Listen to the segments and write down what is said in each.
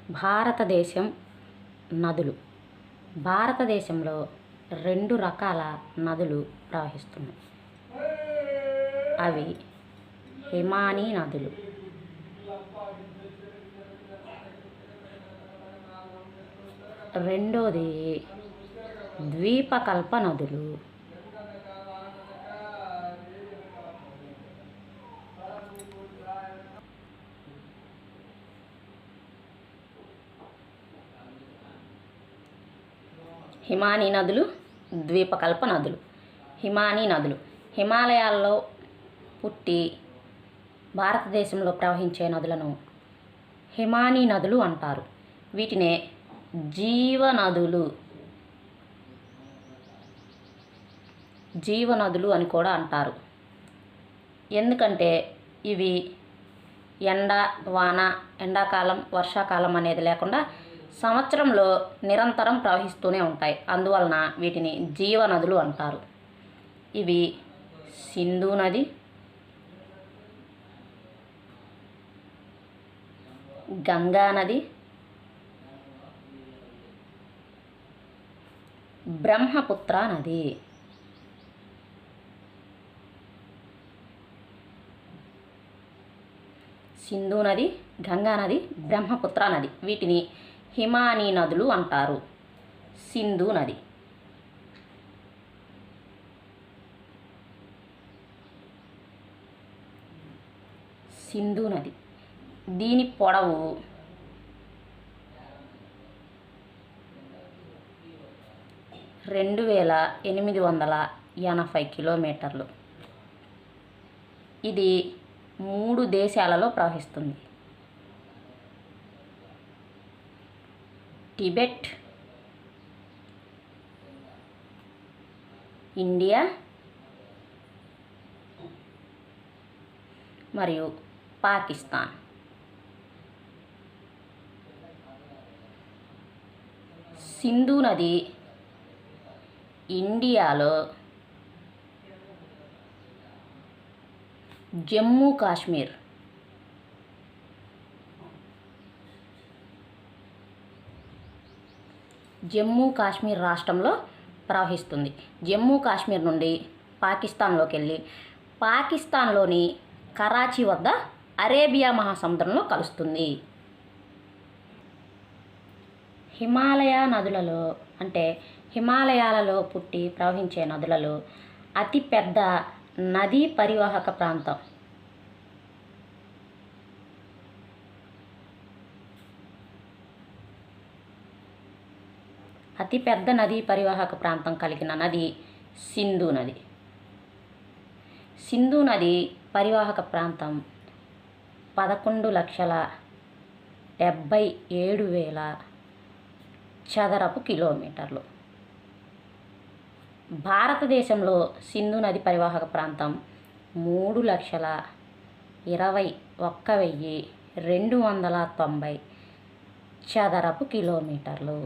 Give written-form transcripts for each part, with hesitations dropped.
భారతదేశం నదులు. భారతదేశంలో 2 రకాల నదులు ప్రవహిస్తున్నాయి. అవి హిమానీ నదులు. రెండోది ద్వీపకల్ప నదులు. హిమానీ నదులు, ద్వీపకల్ప నదులు. హిమానీ నదులు హిమాలయాల్లో పుట్టి భారతదేశంలో ప్రవహించే నదులను హిమానీ నదులు అంటారు. వీటినే జీవనదులు అని కూడా అంటారు. ఎందుకంటే ఇవి ఎండాకాలం వర్షాకాలం అనేది లేకుండా సంవత్సరంలో నిరంతరం ప్రవహిస్తూనే ఉంటాయి. అందువలన వీటిని జీవనదులు అంటారు. ఇవి సింధు నది, గంగా నది, బ్రహ్మపుత్ర నది. సింధు నది, గంగా నది, బ్రహ్మపుత్ర నది. వీటిని హిమానీ నదులు అంటారు. సింధు నది దీని పొడవు 2880 కిలోమీటర్లు. ఇది 3 దేశాలలో ప్రవహిస్తుంది. టిబెట్, ఇండియా మరియు పాకిస్తాన్. సింధు నది ఇండియాలో జమ్మూ కాశ్మీర్, రాష్ట్రంలో ప్రవహిస్తుంది. జమ్మూ కాశ్మీర్ నుండి పాకిస్తాన్లోకి వెళ్ళి పాకిస్తాన్లోని కరాచీ వద్ద అరేబియా మహాసముద్రంలో కలుస్తుంది. హిమాలయ నదులలో అంటే హిమాలయాలలో పుట్టి ప్రవహించే నదులలో అతిపెద్ద నదీ పరివాహక ప్రాంతం కలిగిన నది సింధు నది. సింధు నది పరివాహక ప్రాంతం 11,77,000 చదరపు కిలోమీటర్లు. భారతదేశంలో సింధు నది పరివాహక ప్రాంతం 3,21,290 చదరపు కిలోమీటర్లు.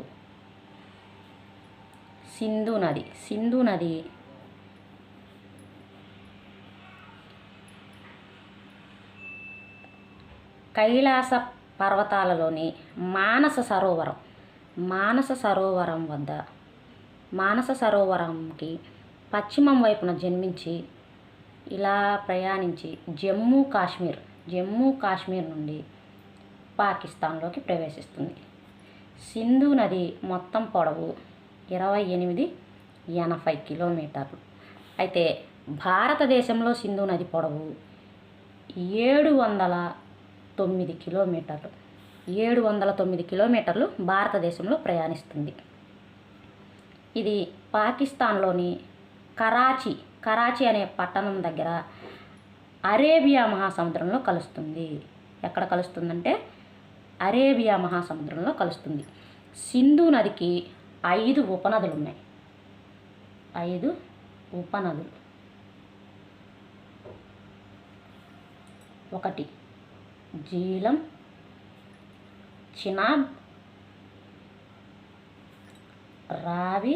సింధు నది కైలాస పర్వతాలలోని మానస సరోవరంకి పశ్చిమం వైపున జన్మించి ఇలా ప్రయాణించి జమ్మూ కాశ్మీర్ నుండి పాకిస్తాన్లోకి ప్రవేశిస్తుంది. సింధు నది మొత్తం పొడవు 2880 కిలోమీటర్లు. అయితే భారతదేశంలో సింధు నది పొడవు 709 కిలోమీటర్లు. 709 కిలోమీటర్లు భారతదేశంలో ప్రయాణిస్తుంది. ఇది పాకిస్తాన్లోని కరాచీ అనే పట్టణం దగ్గర అరేబియా మహాసముద్రంలో కలుస్తుంది. ఎక్కడ కలుస్తుందంటే అరేబియా మహాసముద్రంలో కలుస్తుంది. సింధు నదికి 5 ఉపనదులు ఉన్నాయి. 5 ఉపనదులు. 1 జీలం, చినాబ్, రావి,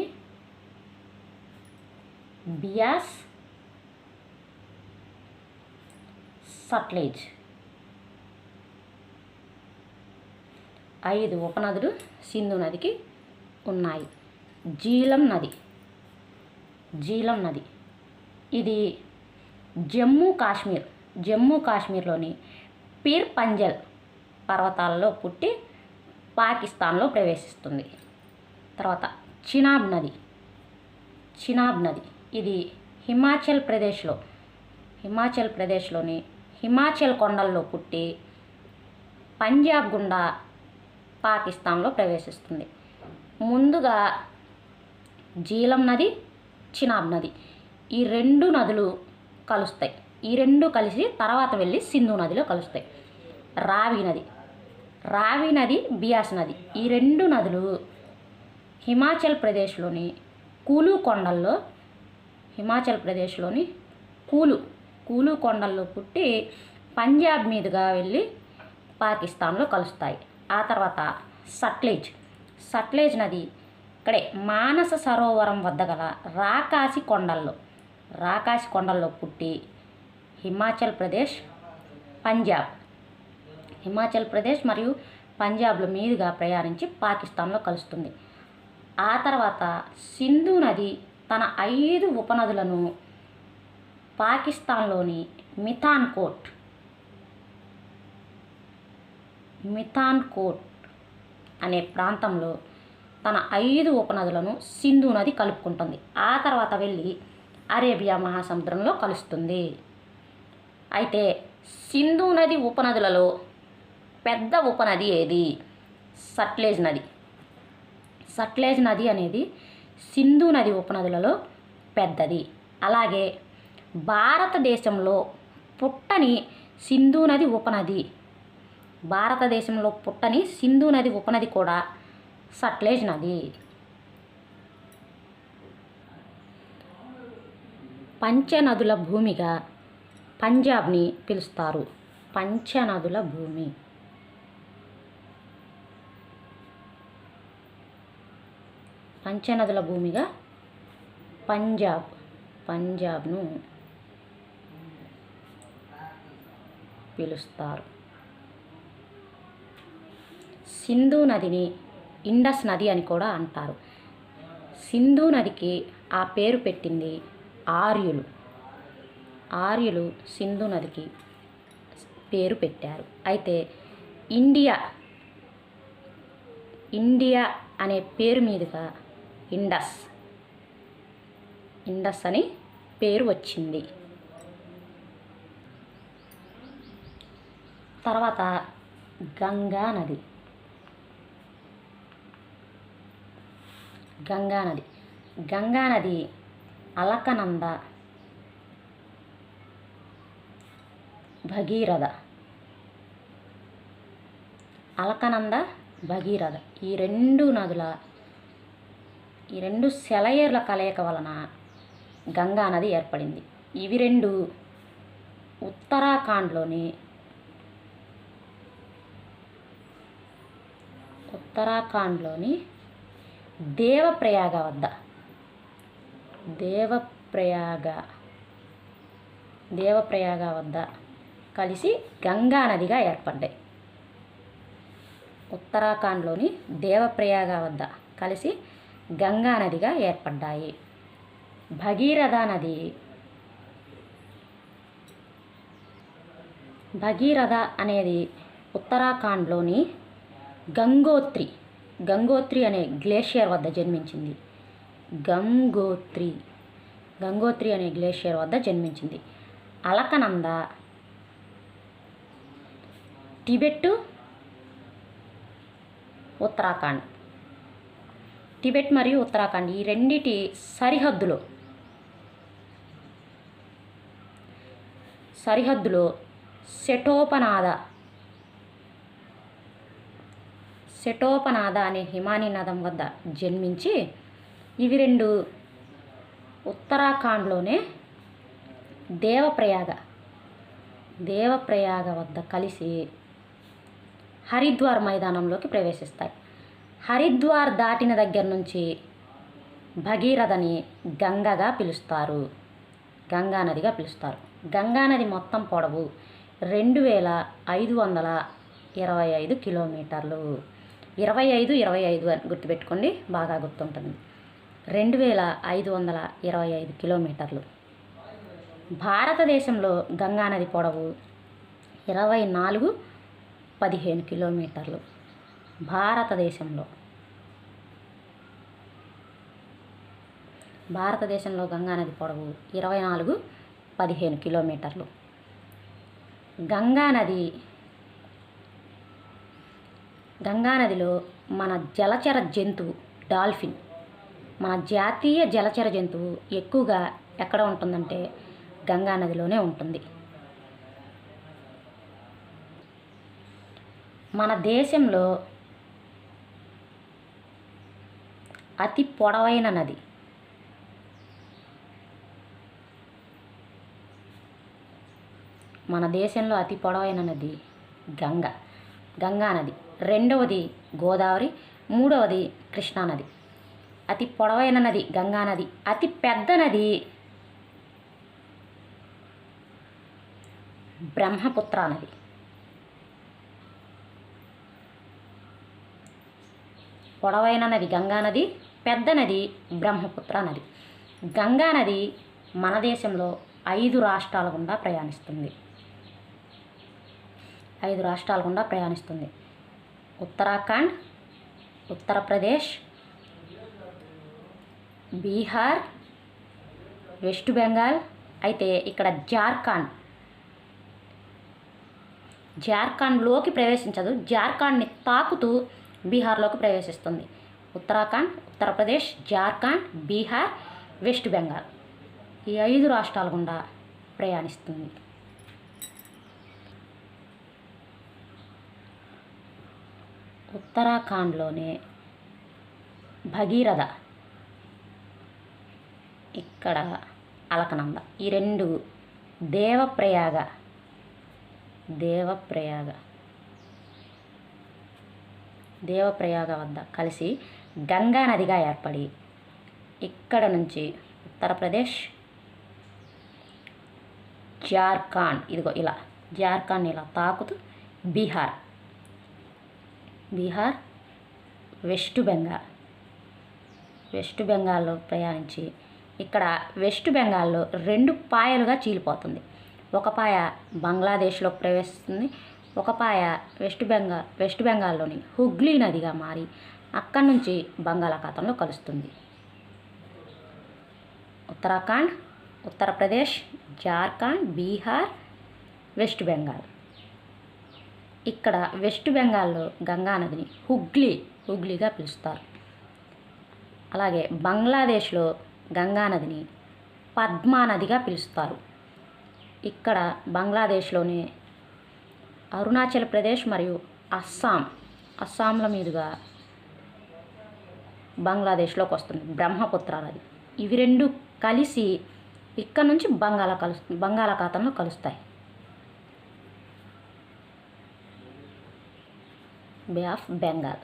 బియాస్, సట్లెజ్. 5 ఉపనదులు సింధు నదికి ఉన్నాయి. జీలం నది ఇది జమ్మూ కాశ్మీర్లోని పీర్ పంజల్ పర్వతాలలో పుట్టి పాకిస్తాన్లో ప్రవేశిస్తుంది. తర్వాత చినాబ్ నది ఇది హిమాచల్ ప్రదేశ్లోని హిమాచల్ కొండల్లో పుట్టి పంజాబ్ గుండా పాకిస్తాన్లో ప్రవేశిస్తుంది. ముందుగా జీలం నది, చినాబ్ నది ఈ 2 నదులు కలుస్తాయి. ఈ 2 కలిసి తర్వాత వెళ్ళి సింధు నదిలో కలుస్తాయి. రావి నది, బియాస్ నది ఈ 2 నదులు హిమాచల్ ప్రదేశ్లోని కూలు కొండల్లో పుట్టి పంజాబ్ మీదుగా వెళ్ళి పాకిస్తాన్లో కలుస్తాయి. ఆ తర్వాత సట్లెజ్ నది ఇక్కడే మానస సరోవరం వద్ద గల రాకాసి కొండల్లో పుట్టి హిమాచల్ ప్రదేశ్ మరియు పంజాబ్ల మీదుగా ప్రయాణించి పాకిస్తాన్లో కలుస్తుంది. ఆ తర్వాత సింధు నది తన 5 ఉపనదులను పాకిస్తాన్లోని మిథాన్కోట్ అనే ప్రాంతంలో తన 5 ఉపనదులను సింధు నది కలుపుకుంటుంది. ఆ తర్వాత వెళ్ళి అరేబియా మహాసముద్రంలో కలుస్తుంది. అయితే సింధు నది ఉపనదులలో పెద్ద ఉపనది ఏది? సట్లెజ్ నది అనేది సింధు నది ఉపనదులలో పెద్దది. అలాగే భారతదేశంలో పుట్టని సింధు నది ఉపనది కూడా సట్లెజ్ నది. పంచనదుల భూమిగా పంజాబ్ని పిలుస్తారు. పంచనదుల భూమిగా పంజాబ్ను పిలుస్తారు. సింధు నదిని ఇండస్ నది అని కూడా అంటారు. సింధు నదికి ఆ పేరు పెట్టింది ఆర్యులు సింధు నదికి పేరు పెట్టారు. అయితే ఇండియా అనే పేరు మీదుగా ఇండస్ అని పేరు వచ్చింది. తర్వాత గంగా నది అలకనంద, భగీరథ ఈ 2 నదుల ఈ 2 సెలయేర్ల కలయిక వలన గంగా నది ఏర్పడింది. ఇవి 2 ఉత్తరాఖండ్లోని దేవప్రయాగ వద్ద కలిసి గంగా నదిగా ఏర్పడ్డాయి. ఉత్తరాఖండ్లోని దేవప్రయాగ వద్ద కలిసి గంగా నదిగా ఏర్పడ్డాయి. భగీరథ అనేది ఉత్తరాఖండ్లోని గంగోత్రి అనే గ్లేషియర్ వద్ద జన్మించింది. గంగోత్రి అనే గ్లేషియర్ వద్ద జన్మించింది. అలకనంద టిబెట్ మరియు ఉత్తరాఖండ్ ఈ రెండిటి సరిహద్దులో శటోపనాద అనే హిమానీ నదం వద్ద జన్మించి ఇవి 2 ఉత్తరాఖండ్లోనే దేవప్రయాగ వద్ద కలిసి హరిద్వార్ మైదానంలోకి ప్రవేశిస్తాయి. హరిద్వార్ దాటిన దగ్గర నుంచి భగీరథని గంగా నదిగా పిలుస్తారు. గంగా నది మొత్తం పొడవు 2525 కిలోమీటర్లు. 25 అని గుర్తుపెట్టుకోండి, బాగా గుర్తుంటుంది. 2525 కిలోమీటర్లు. భారతదేశంలో గంగానది పొడవు 24-15 కిలోమీటర్లు. భారతదేశంలో గంగానది పొడవు 24-15 కిలోమీటర్లు. గంగానదిలో మన జలచర జంతువు డాల్ఫిన్, మన జాతీయ జలచర జంతువు ఎక్కువగా ఎక్కడ ఉంటుందంటే గంగానదిలోనే ఉంటుంది. మన దేశంలో అతి పొడవైన నది గంగానది. రెండవది గోదావరి, మూడవది కృష్ణానది. అతి పొడవైన నది గంగానది. అతి పెద్ద నది బ్రహ్మపుత్ర నది. పొడవైన నది గంగానది, పెద్ద నది బ్రహ్మపుత్ర నది. గంగానది మన దేశంలో 5 రాష్ట్రాల గుండా ప్రయాణిస్తుంది. ఉత్తరాఖండ్, ఉత్తరప్రదేశ్, బీహార్, వెస్ట్ బెంగాల్. అయితే ఇక్కడ జార్ఖండ్లోకి ప్రవేశించదు. జార్ఖండ్ని తాకుతూ బీహార్లోకి ప్రవేశిస్తుంది. ఉత్తరాఖండ్, ఉత్తరప్రదేశ్, జార్ఖండ్, బీహార్, వెస్ట్ బెంగాల్ ఈ 5 రాష్ట్రాల గుండా ప్రయాణిస్తుంది. ఉత్తరాఖండ్లోనే భగీరథ, ఇక్కడ అలకనంద. ఈ 2 దేవప్రయాగ వద్ద కలిసి గంగా నదిగా ఏర్పడి ఇక్కడ నుంచి ఉత్తరప్రదేశ్, జార్ఖండ్ జార్ఖండ్ని ఇలా తాకుతూ బీహార్, వెస్ట్ బెంగాల్లో ప్రయాణించి ఇక్కడ వెస్ట్ బెంగాల్లో 2 పాయలుగా చీలిపోతుంది. ఒక పాయ బంగ్లాదేశ్లోకి ప్రవేశిస్తుంది, ఒక పాయ వెస్ట్ బెంగాల్లోని హుగ్లీ నదిగా మారి అక్కడి నుంచి బంగాళాఖాతంలో కలుస్తుంది. ఉత్తరాఖండ్, ఉత్తరప్రదేశ్, జార్ఖండ్, బీహార్, వెస్ట్ బెంగాల్. ఇక్కడ వెస్ట్ బెంగాల్లో గంగానదిని హుగ్లీగా పిలుస్తారు. అలాగే బంగ్లాదేశ్లో గంగానదిని పద్మా నదిగా పిలుస్తారు. ఇక్కడ బంగ్లాదేశ్లోని అరుణాచల్ ప్రదేశ్ మరియు అస్సాంల మీదుగా బంగ్లాదేశ్లోకి వస్తుంది బ్రహ్మపుత్ర నది. ఇవి 2 కలిసి ఇక్కడ నుంచి బంగాళాఖాతంలో కలుస్తాయి. బే ఆఫ్ బెంగాల్.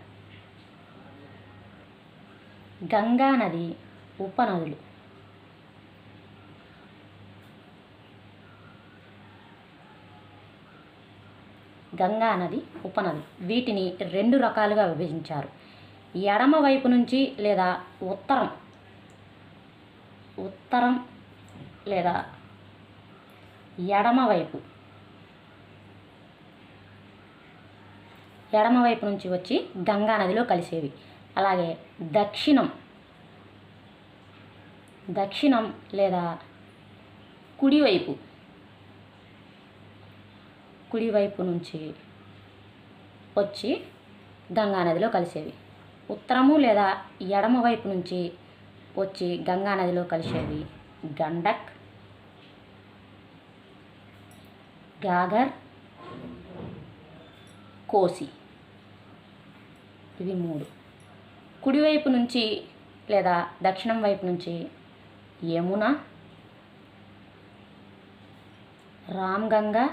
గంగానది ఉపనదులు. వీటిని 2 రకాలుగా విభజించారు. ఎడమ వైపు నుంచి లేదా ఉత్తరం లేదా ఎడమ వైపు నుంచి వచ్చి గంగానదిలో కలిసేవి. అలాగే దక్షిణం లేదా కుడివైపు నుంచి వచ్చి గంగానదిలో కలిసేవి. ఉత్తరము లేదా ఎడమ వైపు నుంచి వచ్చి గంగానదిలో కలిసేవి గండక్, గాగర్, కోసి. ఇవి 3. కుడివైపు నుంచి లేదా దక్షిణం వైపు నుంచి యమున, రామ్గంగా,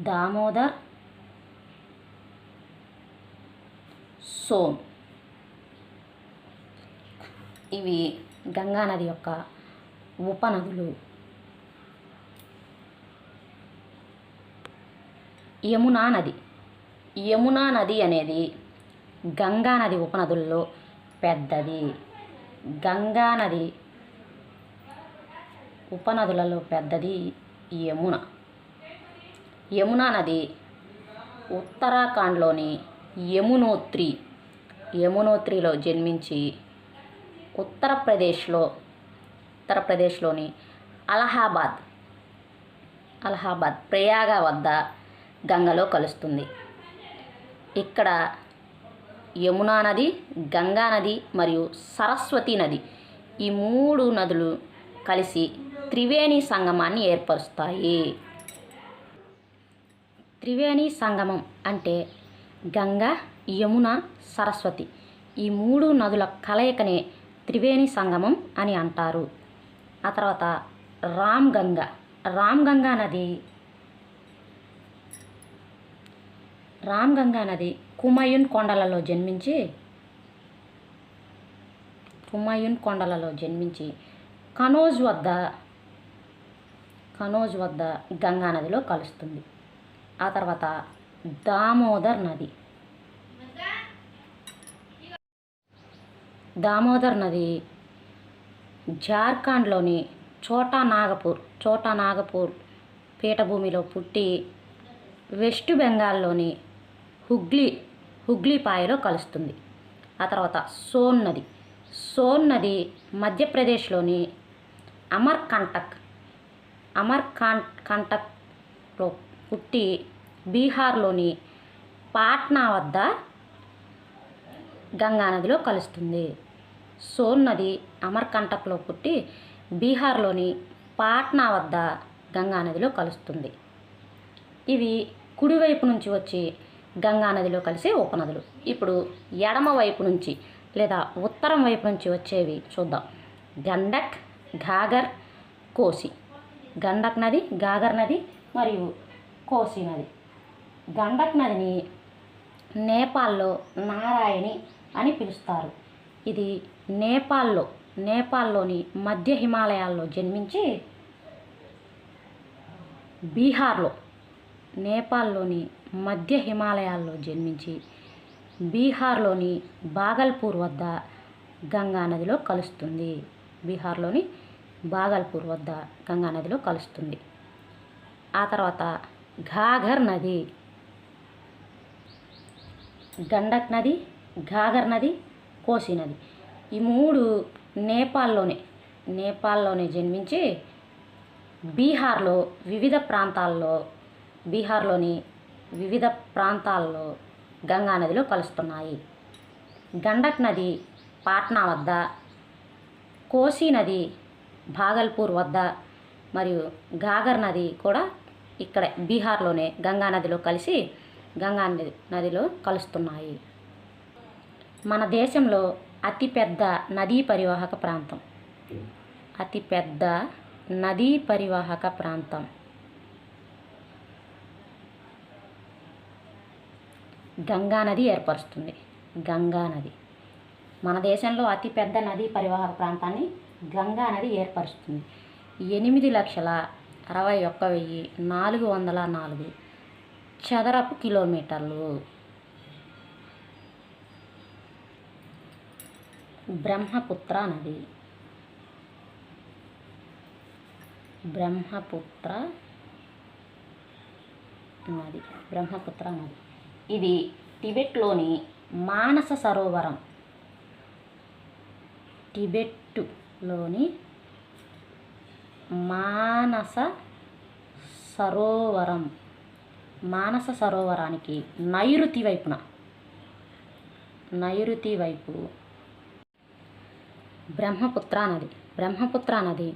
దామోదర్, సోన్. ఇవి గంగానది యొక్క ఉపనదులు. యమునా నది యమునా నది అనేది గంగా నది ఉపనదుల్లో పెద్దది. గంగా నది ఉపనదులలో పెద్దది యమున. యమునా నది ఉత్తరాఖండ్లోని యమునోత్రిలో జన్మించి ఉత్తరప్రదేశ్లోని అలహాబాద్ ప్రయాగ వద్ద గంగలో కలుస్తుంది. ఇక్కడ యమునా నది, గంగా నది మరియు సరస్వతి నది ఈ 3 నదులు కలిసి త్రివేణి సంగమాన్ని ఏర్పరుస్తాయి. త్రివేణి సంగమం అంటే గంగా, యమున, సరస్వతి ఈ 3 నదుల కలయికనే త్రివేణి సంగమం అని అంటారు. ఆ తర్వాత రామ్గంగా నది కుమయున్ కొండలలో జన్మించి కనోజ్ వద్ద గంగా నదిలో కలుస్తుంది. ఆ తర్వాత దామోదర్ నది జార్ఖండ్లోని చోటా నాగపూర్ పీఠభూమిలో పుట్టి వెస్ట్ బెంగాల్లోని హుగ్లీపాయలో కలుస్తుంది. ఆ తర్వాత సోన్ నది మధ్యప్రదేశ్లోని అమర్కంటక్లో పుట్టి బీహార్లోని పాట్నా వద్ద గంగా నదిలో కలుస్తుంది. సోన్ నది అమర్కంటక్లో పుట్టి బీహార్లోని పాట్నా వద్ద గంగా నదిలో కలుస్తుంది. ఇవి కుడివైపు నుంచి వచ్చి గంగా నదిలో కలిసే ఉపనదులు. ఇప్పుడు ఎడమ వైపు నుంచి లేదా ఉత్తరం వైపు నుంచి వచ్చేవి చూద్దాం. గండక్, ఘాగర్, కోసి. గండక్ నది, ఘాగర్ నది మరియు కోసి నది. గండక్ నదిని నేపాల్లో నారాయణి అని పిలుస్తారు. ఇది నేపాల్లోని మధ్య హిమాలయాల్లో జన్మించి బీహార్లోని బాగల్పూర్ వద్ద గంగా నదిలో కలుస్తుంది. ఆ తర్వాత ఘాఘర్ నది. గండక్ నది, ఘాఘర్ నది, కోసి నది ఈ 3 నేపాల్లోనే జన్మించి బీహార్లోని వివిధ ప్రాంతాల్లో గంగా నదిలో కలుస్తున్నాయి. గండక్ నది పాట్నా వద్ద, కోసి నది భాగల్పూర్ వద్ద మరియు ఘాఘర్ నది కూడా ఇక్కడ బీహార్లోనే గంగా నదిలో కలుస్తున్నాయి. మన దేశంలో అతిపెద్ద నదీ పరివాహక ప్రాంతం గంగా నది ఏర్పరుస్తుంది. మన దేశంలో అతిపెద్ద నదీ పరివాహక ప్రాంతాన్ని గంగా నది ఏర్పరుస్తుంది. 8,61,404 చదరపు కిలోమీటర్లు. బ్రహ్మపుత్ర నది ఇది టిబెట్లోని మానస సరోవరానికి నైరుతి వైపు బ్రహ్మపుత్ర నది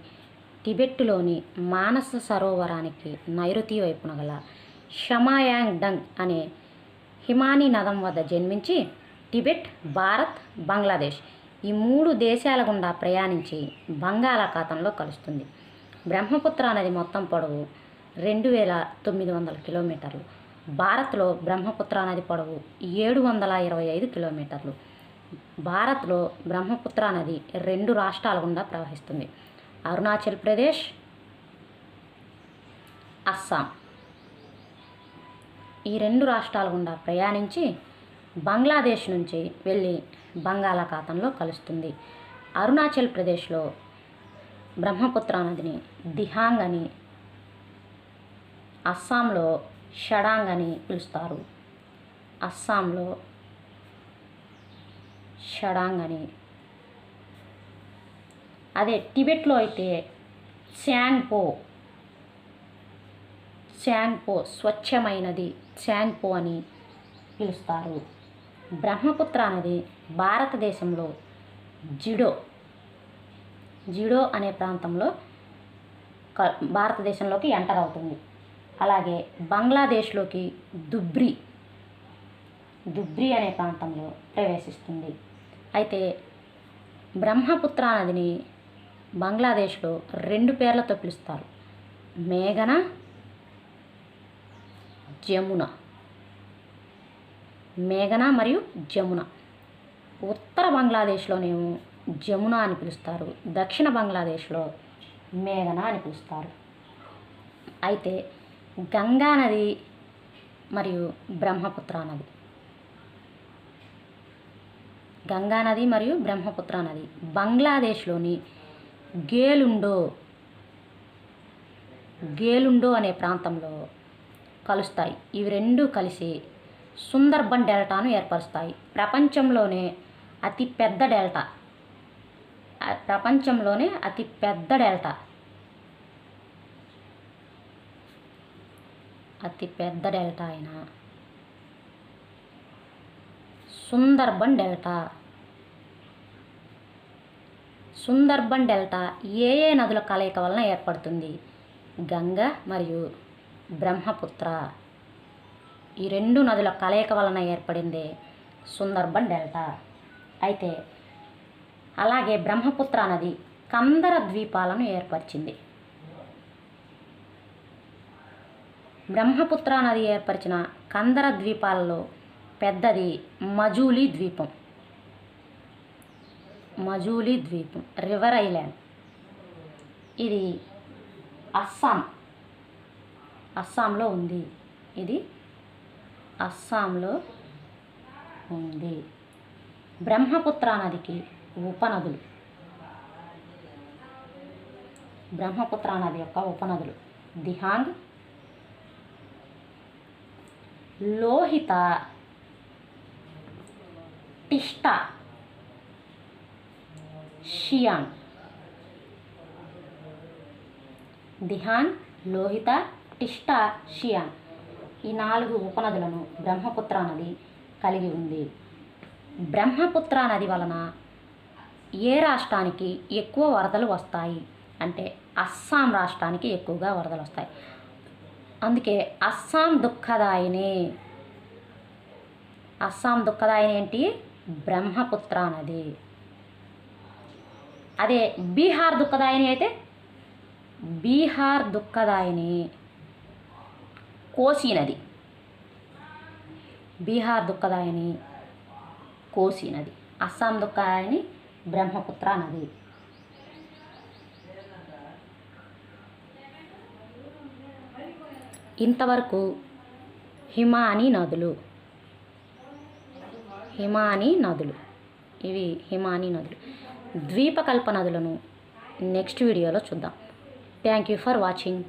టిబెట్లోని మానస సరోవరానికి నైరుతి వైపున గల షమాయాంగ్ డంగ్ అనే హిమానీ నదం వద్ద జన్మించి టిబెట్, భారత్, బంగ్లాదేశ్ ఈ 3 దేశాల గుండా ప్రయాణించి బంగాళాఖాతంలో కలుస్తుంది. బ్రహ్మపుత్ర నది మొత్తం పొడవు 2,900 కిలోమీటర్లు. భారత్లో బ్రహ్మపుత్ర నది పొడవు 725 కిలోమీటర్లు. భారత్లో బ్రహ్మపుత్ర నది 2 రాష్ట్రాల గుండా ప్రవహిస్తుంది: అరుణాచల్ ప్రదేశ్, అస్సాం. ఈ రెండు రాష్ట్రాల గుండా ప్రయాణించి బంగ్లాదేశ్ నుంచి వెళ్ళి బంగాళాఖాతంలో కలుస్తుంది. అరుణాచల్ ప్రదేశ్లో బ్రహ్మపుత్ర నదిని దిహాంగ్ అని, అస్సాంలో షడాంగ్ అని పిలుస్తారు. అస్సాంలో షడాంగ్ అని, అదే టిబెట్లో అయితే త్సాంగ్పో స్వచ్ఛమైనది త్సాంగ్పో అని పిలుస్తారు. బ్రహ్మపుత్ర నది భారతదేశంలో జిడో అనే ప్రాంతంలో భారతదేశంలోకి ఎంటర్ అవుతుంది. అలాగే బంగ్లాదేశ్లోకి దుబ్రి అనే ప్రాంతంలో ప్రవేశిస్తుంది. అయితే బ్రహ్మపుత్ర నదిని బంగ్లాదేశ్లో 2 పేర్లతో పిలుస్తారు. మేఘన, మరియు జమున. ఉత్తర బంగ్లాదేశ్లోనేమో జమున అని పిలుస్తారు, దక్షిణ బంగ్లాదేశ్లో మేఘన అని పిలుస్తారు. అయితే గంగా నది మరియు బ్రహ్మపుత్ర నది బంగ్లాదేశ్లోని గేలుండో అనే ప్రాంతంలో కలుస్తాయి. ఇవి రెండు కలిసి సుందర్బన్ డెల్టాను ఏర్పరుస్తాయి. ప్రపంచంలోనే అతి పెద్ద డెల్టా అయిన సుందర్బన్ డెల్టా ఏ నదుల కలయిక వలన ఏర్పడుతుంది? గంగా మరియు బ్రహ్మపుత్ర, ఈ 2 నదుల కలయిక వలన ఏర్పడిందే సుందర్బన్ డెల్టా. అయితే అలాగే బ్రహ్మపుత్ర నది కందర ద్వీపాలను ఏర్పరిచింది. బ్రహ్మపుత్ర నది ఏర్పరిచిన కందర ద్వీపాలలో పెద్దది మజూలీ ద్వీపం, రివర్ ఐలాండ్. ఇది అస్సాంలో ఉంది. బ్రహ్మపుత్ర నదికి ఉపనదులు. బ్రహ్మపుత్ర నది యొక్క ఉపనదులు దిహాంగ్, లోహిత, టిస్టా, షియాంగ్. దిహాంగ్, లోహిత, టిస్టా, షియాంగ్ ఈ 4 ఉపనదులను బ్రహ్మపుత్ర నది కలిగి ఉంది. బ్రహ్మపుత్ర నది వలన ఏ రాష్ట్రానికి ఎక్కువ వరదలు వస్తాయి అంటే అస్సాం రాష్ట్రానికి ఎక్కువగా వరదలు వస్తాయి. అందుకే అస్సాం దుఃఖదాయిని ఏంటి? బ్రహ్మపుత్ర నది. అదే బీహార్ దుఃఖదాయిని అయితే కోసీ నది. అస్సాం దుఃఖదాయిని బ్రహ్మపుత్ర నది. ఇంతవరకు హిమానీ నదులు ఇవి హిమానీ నదులు. ద్వీపకల్ప నదులను నెక్స్ట్ వీడియోలో చూద్దాం. Thank you for watching.